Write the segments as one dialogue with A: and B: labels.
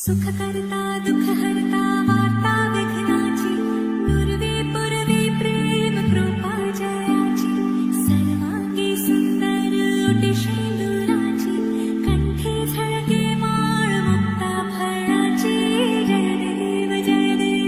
A: सुख करता दुख हरता वार्ता विघ्नाची पूर्वी पूर्वी प्रेम कृपा जयाची सर्वांगी सुंदर ओटी शेंदुराची कंठी झळके माळ मुक्ता फळाची जय देव जय देव.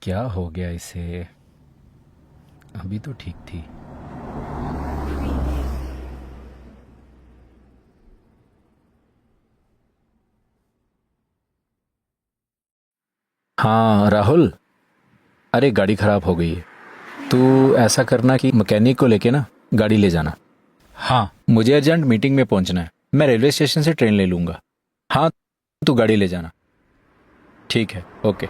B: क्या हो गया इसे? अभी तो ठीक थी. हाँ राहुल, अरे गाड़ी खराब हो गई है. तू ऐसा करना कि मैकेनिक को लेके ना गाड़ी ले जाना. हाँ, मुझे अर्जेंट मीटिंग में पहुंचना है. मैं रेलवे स्टेशन से ट्रेन ले लूंगा. हाँ, तू गाड़ी ले जाना. ठीक है, ओके.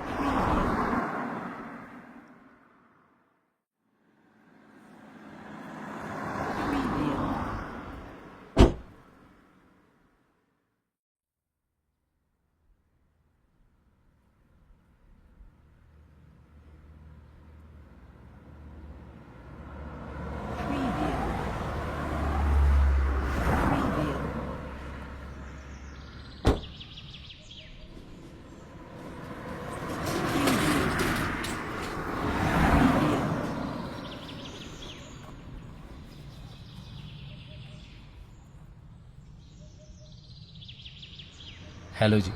B: हेलो जी.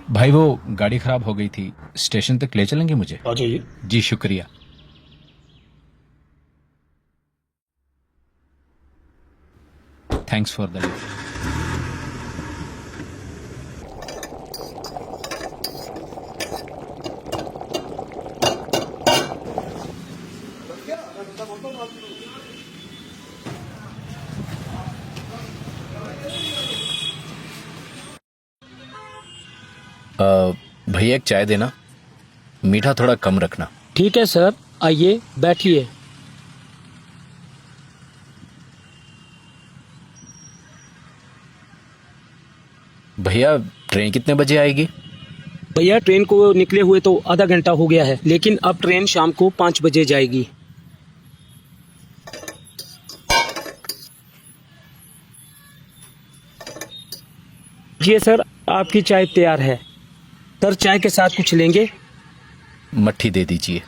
B: भाई वो गाड़ी खराब हो गई थी, स्टेशन तक ले चलेंगे मुझे?
C: आ जाइए.
B: जी शुक्रिया. Thanks for the lift. भैया एक चाय देना, मीठा थोड़ा कम रखना.
C: ठीक है सर, आइए बैठिए.
B: भैया ट्रेन कितने बजे आएगी?
C: भैया ट्रेन को निकले हुए तो आधा घंटा हो गया है, लेकिन अब ट्रेन शाम को 5 बजे जाएगी. जी सर, आपकी चाय तैयार है. सर चाय के साथ कुछ लेंगे?
B: मट्ठी दे दीजिए.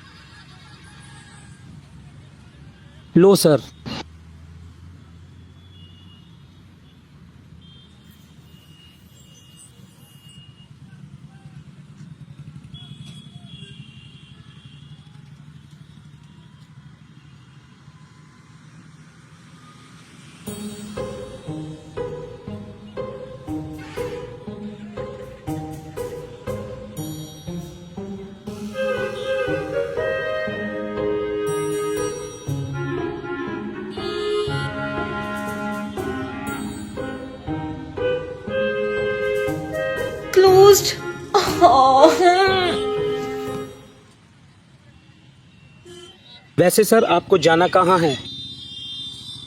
C: लो सर.
A: Closed. Oh.
C: वैसे सर आपको जाना कहाँ है?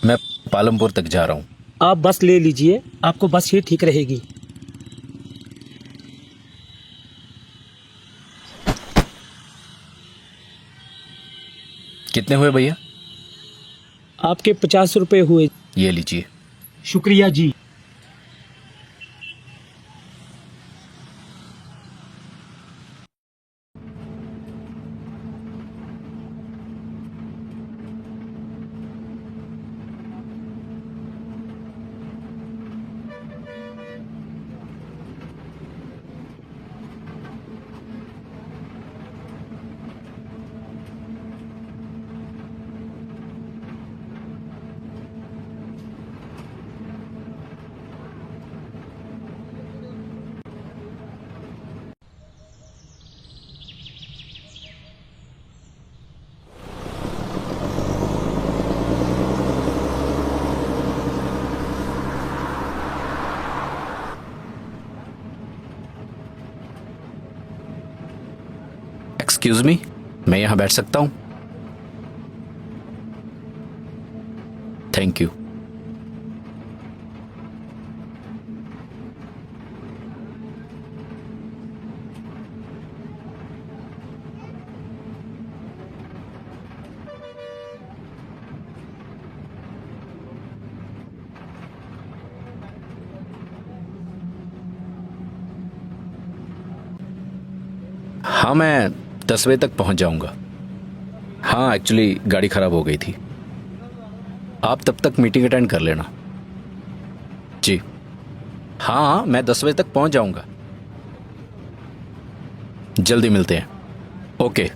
B: मैं पालमपुर तक जा रहा हूँ.
C: आप बस ले लीजिए, आपको बस ही ठीक रहेगी.
B: कितने हुए भैया?
C: आपके 50 रुपए हुए.
B: ये लीजिए.
C: शुक्रिया जी.
B: एक्सक्यूज मी, मैं यहाँ बैठ सकता हूँ? Thank you. हाँ, मैं 10 बजे तक पहुंच जाऊंगा। हाँ, एक्चुअली गाड़ी खराब हो गई थी। आप तब तक मीटिंग अटेंड कर लेना। जी हाँ, मैं 10 बजे तक पहुंच जाऊंगा। जल्दी मिलते हैं। ओके।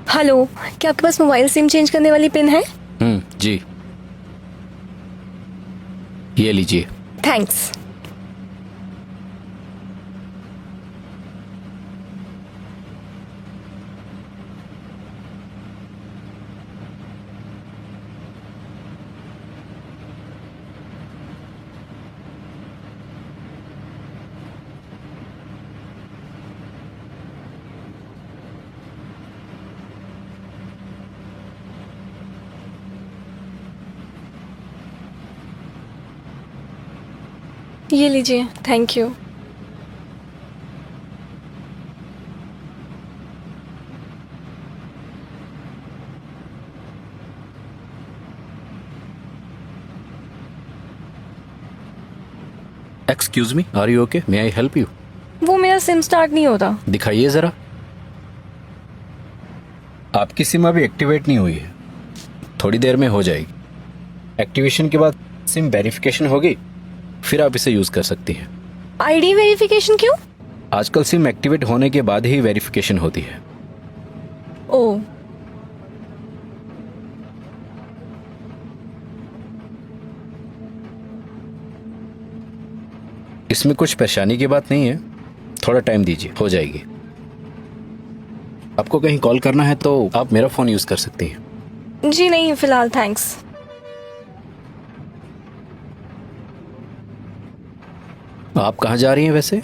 D: हेलो, क्या आपके पास मोबाइल सिम चेंज करने वाली पिन है?
B: जी, ये लीजिए।
D: थैंक्स। ये लीजिए, thank you.
B: Excuse me, are you okay? May I help you?
D: वो मेरा सिम स्टार्ट नहीं होता।
B: दिखाइए जरा। आपकी सिम अभी एक्टिवेट नहीं हुई है, थोड़ी देर में हो जाएगी। एक्टिवेशन के बाद सिम वेरिफिकेशन होगी, फिर आप इसे यूज कर सकती हैं।
D: आईडी वेरिफिकेशन क्यों?
B: आजकल सिम एक्टिवेट होने के बाद ही वेरिफिकेशन होती है।
D: ओ,
B: इसमें कुछ परेशानी की बात नहीं है, थोड़ा टाइम दीजिए, हो जाएगी। आपको कहीं कॉल करना है तो आप मेरा फोन यूज कर सकती हैं।
D: जी नहीं, फिलहाल थैंक्स।
B: आप कहाँ जा रही हैं वैसे?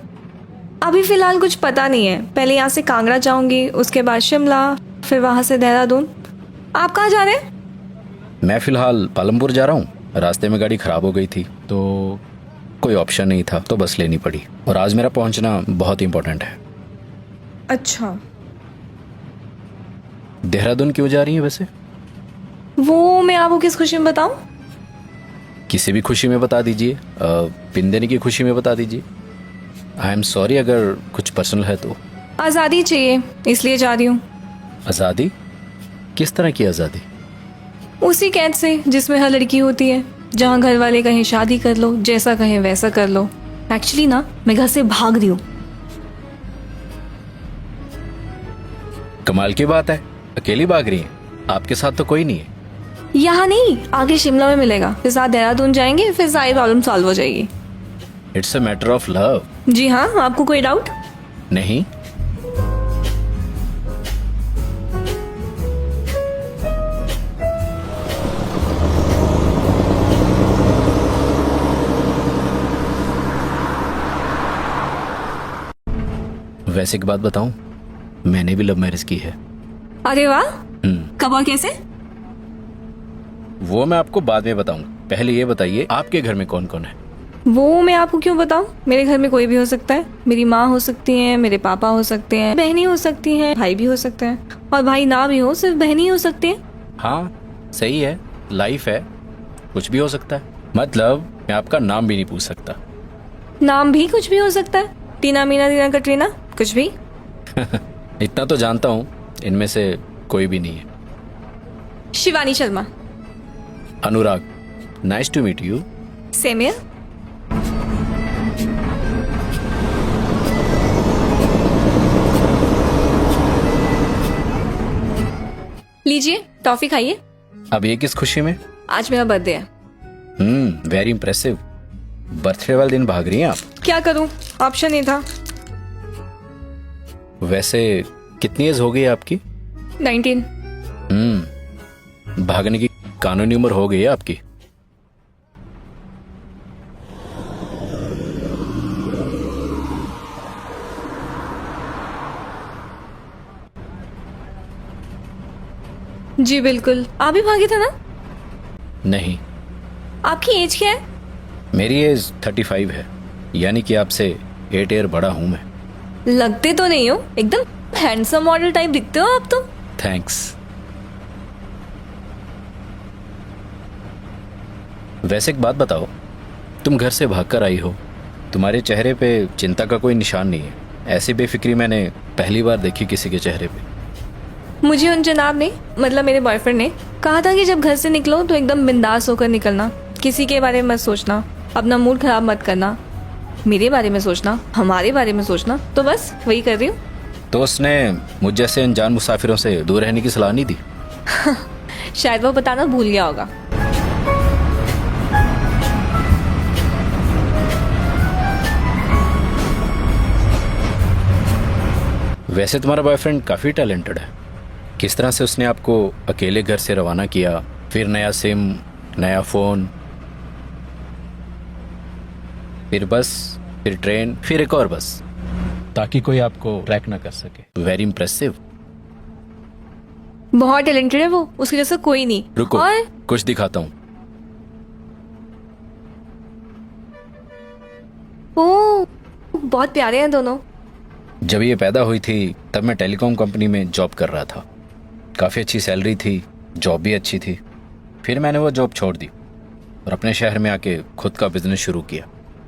D: अभी फिलहाल कुछ पता नहीं है। पहले यहाँ से कांगड़ा जाऊंगी, उसके बाद शिमला, फिर वहां से देहरादून। आप कहाँ जा रहे हैं?
B: मैं फिलहाल पालमपुर जा रहा हूँ। रास्ते में गाड़ी खराब हो गई थी तो कोई ऑप्शन नहीं था, तो बस लेनी पड़ी। और आज मेरा पहुंचना बहुत इंपॉर्टेंट है।
D: अच्छा,
B: देहरादून क्यों जा रही हैं वैसे?
D: वो मैं आपको किस खुशी में बताऊं?
B: किसी भी खुशी में बता दीजिए। पिन देने की खुशी में बता दीजिए। आई एम सॉरी अगर कुछ पर्सनल है तो।
D: आज़ादी चाहिए, इसलिए जा रही हूँ।
B: आज़ादी? किस तरह की आज़ादी?
D: उसी कैद से जिसमें हर लड़की होती है, जहाँ घर वाले कहें शादी कर लो, जैसा कहें वैसा कर लो। एक्चुअली ना, मैं घर से भाग रही हूँ।
B: कमाल की बात है, अकेली भाग रही हैं? आपके साथ तो कोई नहीं है?
D: यहाँ नहीं, आगे शिमला में मिलेगा, फिर साथ देहरादून जाएंगे, फिर सारी प्रॉब्लम सॉल्व हो जाएगी।
B: It's a matter of love.
D: जी हाँ, आपको कोई डाउट?
B: नहीं। वैसे एक बात बताऊं, मैंने भी लव मैरिज की है।
D: अरे वाह, कब और कैसे?
B: वो मैं आपको बाद में बताऊंगा। पहले ये बताइए, आपके घर में कौन कौन है?
D: वो मैं आपको क्यों बताऊं? मेरे घर में कोई भी हो सकता है। मेरी माँ हो सकती है, मेरे पापा हो सकते हैं, बहनी हो सकती हैं, भाई भी हो सकते हैं, और भाई ना भी हो, सिर्फ बहनी हो सकती है।
B: हाँ, सही है, लाइफ है, कुछ भी हो सकता है। मतलब मैं आपका नाम भी नहीं पूछ सकता।
D: नाम भी कुछ भी हो सकता है। टीना, मीना, दीना, कटरीना, कुछ भी।
B: इतना तो जानता हूँ, इनमें से कोई भी नहीं है।
D: Shivani Sharma.
B: Anurag, nice to meet you.
D: Same here. लीजिए, टॉफी खाइए।
B: अब ये किस खुशी में?
D: आज मेरा बर्थडे है।
B: Very impressive. बर्थडे वाले दिन भाग रही हैं आप?
D: क्या करूं, ऑप्शन नहीं था।
B: वैसे कितनी एज हो गई है आपकी?
D: 19।
B: भागने की कानूनी उम्र हो गई है आपकी।
D: जी बिल्कुल। आप भी भागे थे ना?
B: नहीं,
D: आपकी एज क्या है?
B: मेरी एज 35 है, यानी कि आपसे 8 ईयर बड़ा हूं मैं।
D: लगते तो नहीं हो, एकदम हैंडसम मॉडल टाइप दिखते हो आप तो।
B: थैंक्स। वैसे एक बात बताओ, तुम घर से भागकर आई हो, तुम्हारे चेहरे पे चिंता का कोई निशान नहीं है। ऐसी बेफिक्री मैंने पहली बार देखी किसी के चेहरे पे।
D: मुझे उन जनाब ने, मतलब मेरे बॉयफ्रेंड ने कहा था कि जब घर से निकलो तो एकदम बिंदास होकर निकलना, किसी के बारे में मत सोचना, अपना मूड खराब मत करना, मेरे बारे में सोचना, हमारे बारे में सोचना। तो बस वही कर रही हूँ।
B: तो उसने मुझ जैसे अनजान मुसाफिरों से दूर रहने की सलाह नहीं दी?
D: शायद वो बताना भूल गया होगा।
B: वैसे तुम्हारा बॉयफ्रेंड काफ़ी टैलेंटेड है। किस तरह से उसने आपको अकेले घर से रवाना किया, फिर नया सिम, नया फ़ोन, फिर बस, फिर ट्रेन, फिर एक और बस, ताकि कोई आपको ट्रैक ना कर सके। Very impressive.
D: बहुत टैलेंटेड है वो, उसके जैसा कोई नहीं।
B: रुको,
D: और
B: कुछ दिखाता हूँ।
D: ओ, बहुत प्यारे हैं दोनों।
B: जब ये पैदा हुई थी तब मैं टेलीकॉम कंपनी में जॉब कर रहा था। काफ़ी अच्छी सैलरी थी, जॉब भी अच्छी थी। फिर मैंने वो जॉब छोड़ दी और अपने शहर में आके खुद का बिजनेस शुरू किया।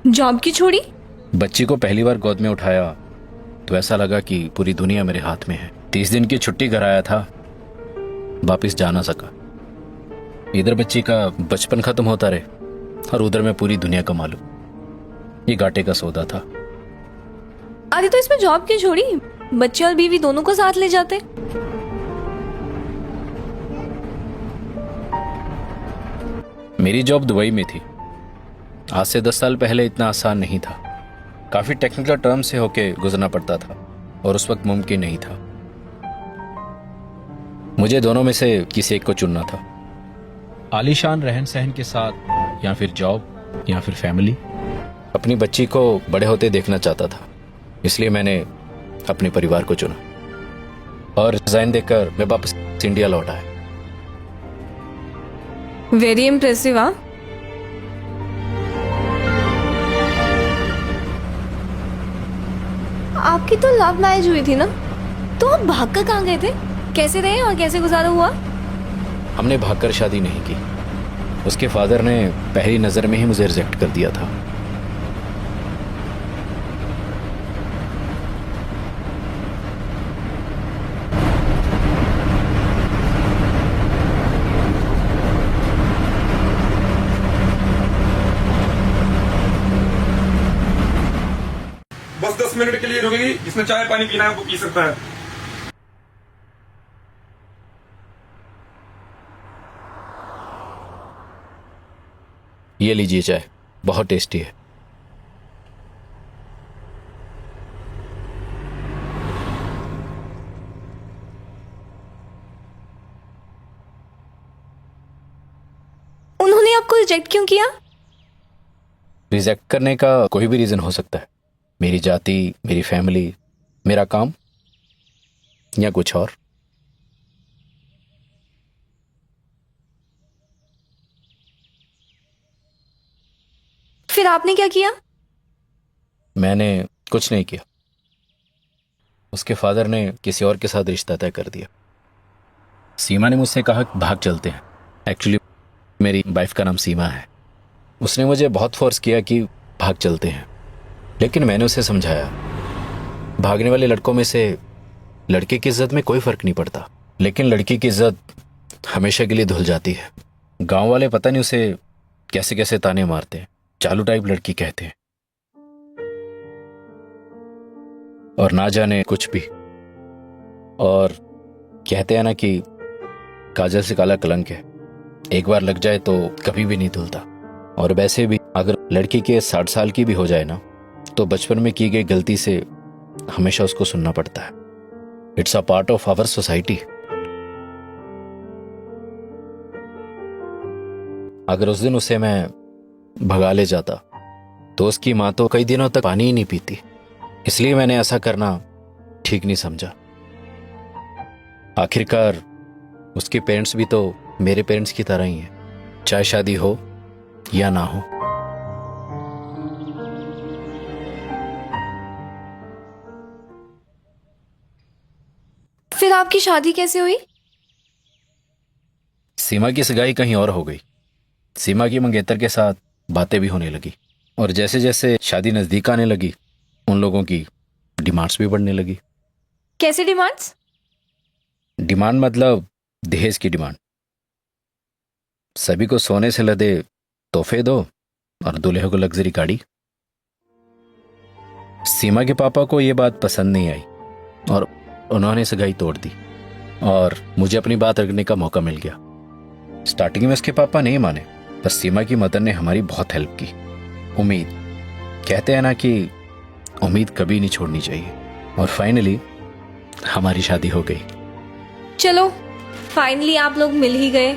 D: जॉब की छोड़ी?
B: बच्ची को पहली बार गोद में उठाया तो ऐसा लगा कि पूरी दुनिया मेरे हाथ में है। 30 दिन की छुट्टी घर आया था, वापिस जा ना सका। इधर बच्ची का बचपन खत्म होता रहे और उधर मैं पूरी दुनिया कमा लूं। ये घाटे का सौदा था।
D: अरे तो इसमें जॉब क्यों छोड़ी? बच्चे और बीवी दोनों को साथ ले जाते।
B: मेरी जॉब दुबई में थी। आज से 10 साल पहले इतना आसान नहीं था। काफी टेक्निकल टर्म से होके गुजरना पड़ता था और उस वक्त मुमकिन नहीं था। मुझे दोनों में से किसी एक को चुनना था। आलीशान रहन सहन के साथ, या फिर जॉब, या फिर फैमिली। अपनी बच्ची को बड़े होते देखना चाहता था, इसलिए मैंने अपने परिवार को चुना और रिजाइन देकर मैं वापस इंडिया लौट आया।
D: Very impressive. हाँ, आपकी तो लव मैरिज हुई थी ना, तो आप भागकर कहाँ गए थे? कैसे रहे और कैसे गुजारा हुआ?
B: हमने भागकर शादी नहीं की। उसके फादर ने पहली नजर में ही मुझे रिजेक्ट कर दिया था।
E: बस 10 मिनट के लिए रुकेगी, जिसने चाय पानी पीना है वो पी सकता है।
B: ये लीजिए चाय, बहुत टेस्टी है।
D: उन्होंने आपको रिजेक्ट क्यों किया?
B: रिजेक्ट करने का कोई भी रीजन हो सकता है। मेरी जाति, मेरी फैमिली, मेरा काम या कुछ और।
D: फिर आपने क्या किया?
B: मैंने कुछ नहीं किया। उसके फादर ने किसी और के साथ रिश्ता तय कर दिया। सीमा ने मुझसे कहा कि भाग चलते हैं। एक्चुअली मेरी वाइफ का नाम सीमा है। उसने मुझे बहुत फोर्स किया कि भाग चलते हैं, लेकिन मैंने उसे समझाया भागने वाले लड़कों में से लड़के की इज्जत में कोई फर्क नहीं पड़ता, लेकिन लड़की की इज्जत हमेशा के लिए धुल जाती है। गांव वाले पता नहीं उसे कैसे कैसे ताने मारते हैं, चालू टाइप लड़की कहते हैं और ना जाने कुछ भी। और कहते हैं ना कि काजल से काला कलंक है, एक बार लग जाए तो कभी भी नहीं धुलता। और वैसे भी अगर लड़की के 60 साल की भी हो जाए ना, तो बचपन में की गई गलती से हमेशा उसको सुनना पड़ता है। It's a part of our society. अगर उस दिन उसे मैं भगा ले जाता तो उसकी मां तो कई दिनों तक पानी ही नहीं पीती। इसलिए मैंने ऐसा करना ठीक नहीं समझा। आखिरकार उसके पेरेंट्स भी तो मेरे पेरेंट्स की तरह ही हैं, चाहे शादी हो या ना हो।
D: फिर आपकी शादी कैसे हुई?
B: सीमा की सगाई कहीं और हो गई। सीमा की मंगेतर के साथ बातें भी होने लगी, और जैसे जैसे शादी नजदीक आने लगी उन लोगों की डिमांड्स भी बढ़ने लगी।
D: कैसे डिमांड्स?
B: डिमांड मतलब दहेज की डिमांड। सभी को सोने से लदे तोहफे दो और दूल्हे को लग्जरी गाड़ी। सीमा के पापा को यह बात पसंद नहीं आई और उन्होंने सगाई तोड़ दी और मुझे अपनी बात रखने का मौका मिल गया। स्टार्टिंग में उसके पापा नहीं माने, पर सीमा की मदर ने हमारी बहुत हेल्प की। उम्मीद, कहते हैं ना कि उम्मीद कभी नहीं छोड़नी चाहिए, और फाइनली हमारी शादी हो गई।
D: चलो फाइनली आप लोग मिल ही गए।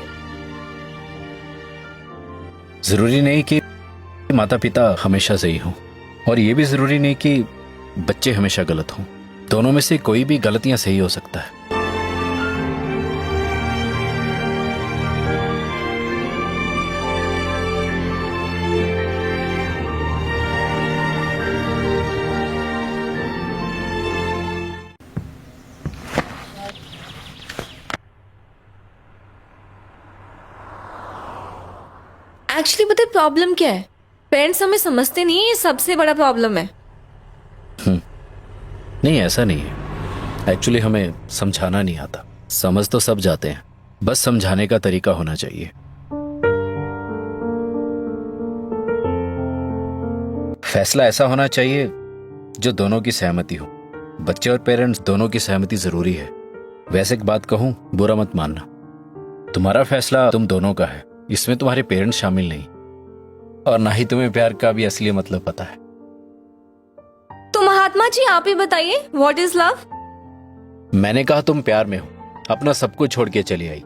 B: जरूरी नहीं कि माता पिता हमेशा सही हों, और यह भी जरूरी नहीं कि बच्चे हमेशा गलत हों। दोनों में से कोई भी गलतियां सही हो सकता है।
D: एक्चुअली पता है प्रॉब्लम क्या है? पेरेंट्स हमें समझते नहीं है, ये सबसे बड़ा प्रॉब्लम है।
B: नहीं, ऐसा नहीं है। एक्चुअली हमें समझाना नहीं आता। समझ तो सब जाते हैं, बस समझाने का तरीका होना चाहिए। फैसला ऐसा होना चाहिए जो दोनों की सहमति हो। बच्चे और पेरेंट्स दोनों की सहमति जरूरी है। वैसे एक बात कहूं, बुरा मत मानना, तुम्हारा फैसला तुम दोनों का है, इसमें तुम्हारे पेरेंट्स शामिल नहीं, और ना ही तुम्हें प्यार का भी असली मतलब पता है।
D: तो महात्मा जी आप ही बताइए, व्हाट इज लव?
B: मैंने कहा तुम प्यार में हो, अपना सब कुछ छोड़ के चली आई,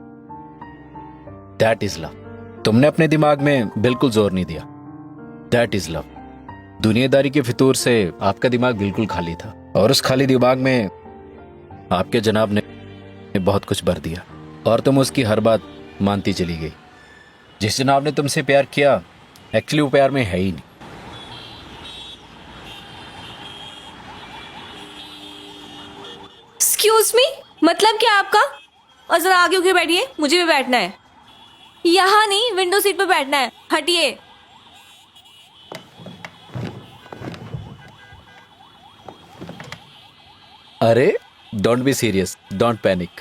B: दैट इज लव। तुमने अपने दिमाग में बिल्कुल जोर नहीं दिया, दैट इज लव। दुनियादारी के फितूर से आपका दिमाग बिल्कुल खाली था, और उस खाली दिमाग में आपके जनाब ने बहुत कुछ भर दिया, और तुम उसकी हर बात मानती चली गई। जिस जनाब ने तुमसे प्यार किया, एक्चुअली वो प्यार में है ही नहीं।
D: एक्सक्यूज मी, मतलब क्या आपका? और जरा आगे होके बैठिए, मुझे भी बैठना है। यहाँ नहीं, विंडो सीट पे बैठना है, हटिए।
B: अरे don't be serious, don't panic.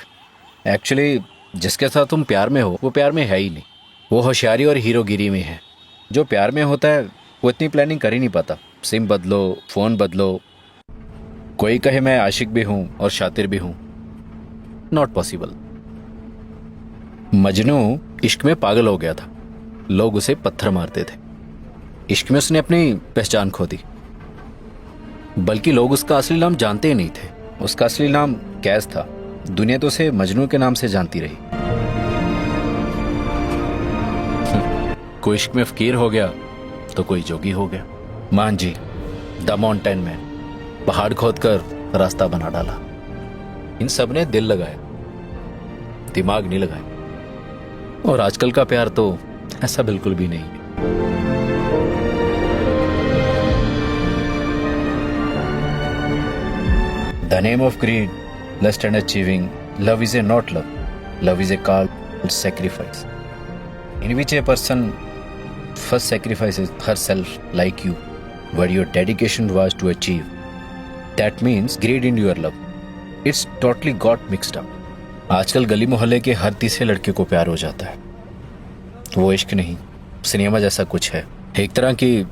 B: Actually जिसके साथ तुम प्यार में हो वो प्यार में है ही नहीं, वो होशियारी और हीरोगिरी में है। जो प्यार में होता है वो इतनी प्लानिंग कर ही नहीं पाता। सिम बदलो, फोन बदलो, कोई कहे मैं आशिक भी हूं और शातिर भी हूं, नॉट पॉसिबल। मजनू इश्क में पागल हो गया था, लोग उसे पत्थर मारते थे। इश्क में उसने अपनी पहचान खो दी, बल्कि लोग उसका असली नाम जानते ही नहीं थे। उसका असली नाम कैस था, दुनिया तो उसे मजनू के नाम से जानती रही। कोई इश्क में फकीर हो गया तो कोई जोगी हो गया। मान जी, द माउंटेन मैन, पहाड़ खोदकर रास्ता बना डाला। इन सब ने दिल लगाया, दिमाग नहीं लगाया। और आजकल का प्यार तो ऐसा बिल्कुल भी नहीं है। The name of greed, lust and achieving, love is a not love. Love is a called sacrifice, in which a person first sacrifices herself like you, what your dedication was to achieve. That means greed in your love. It's totally got mixed up. आजकल गली मोहल्ले के हर तीसरे लड़के को प्यार हो जाता है। वो इश्क नहीं, सिनेमा जैसा कुछ है, एक तरह की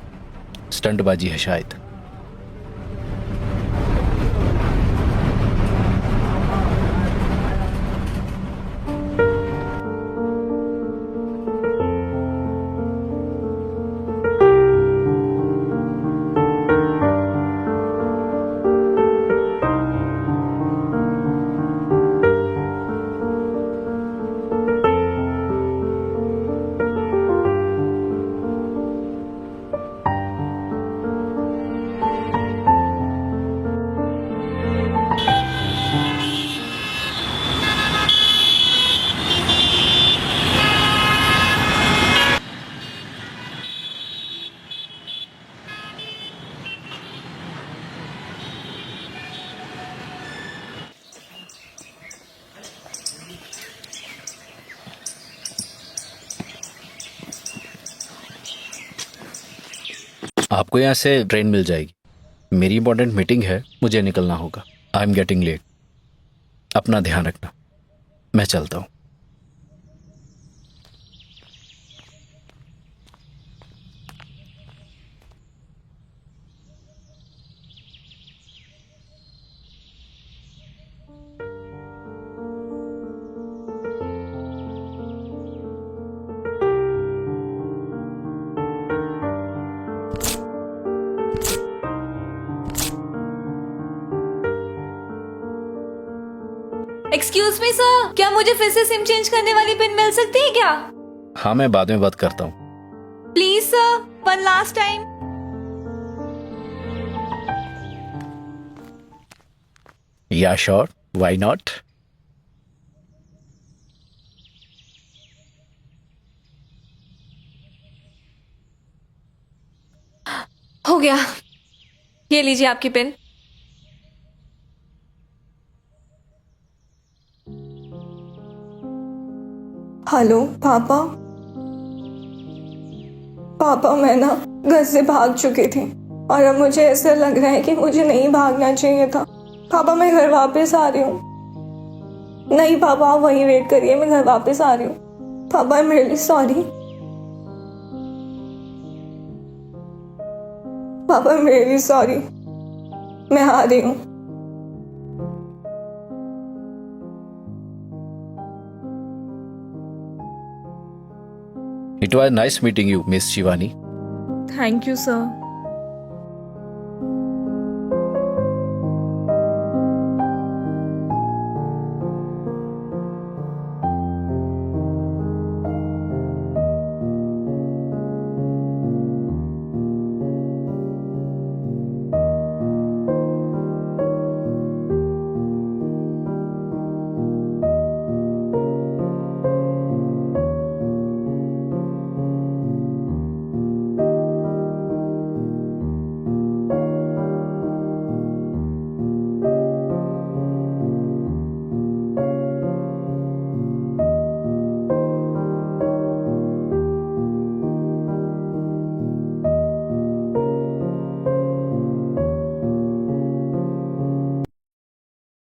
B: स्टंटबाजी है शायद। आपको यहाँ से ट्रेन मिल जाएगी। मेरी इंपॉर्टेंट मीटिंग है, मुझे निकलना होगा। I am getting late. अपना ध्यान रखना, मैं चलता हूँ।
D: एक्सक्यूज मी सर, क्या मुझे फिर से सिम चेंज करने वाली पिन मिल सकती है क्या?
B: हाँ, मैं बाद में बात करता हूँ।
D: Please sir, one last time.
B: या श्योर, व्हाई नॉट।
D: हो गया, ये लीजिए आपकी पिन।
F: हेलो पापा। पापा, मैं ना घर से भाग चुकी थी और अब मुझे ऐसा लग रहा है कि मुझे नहीं भागना चाहिए था। पापा, मैं घर वापस आ रही हूँ। नहीं पापा, आप वहीं वेट करिए, मैं घर वापस आ रही हूँ। पापा, आई एम रियली सॉरी। पापा, आई एम रियली सॉरी। मैं आ रही हूँ।
B: It was nice meeting you, Miss Shivani.
F: Thank you sir.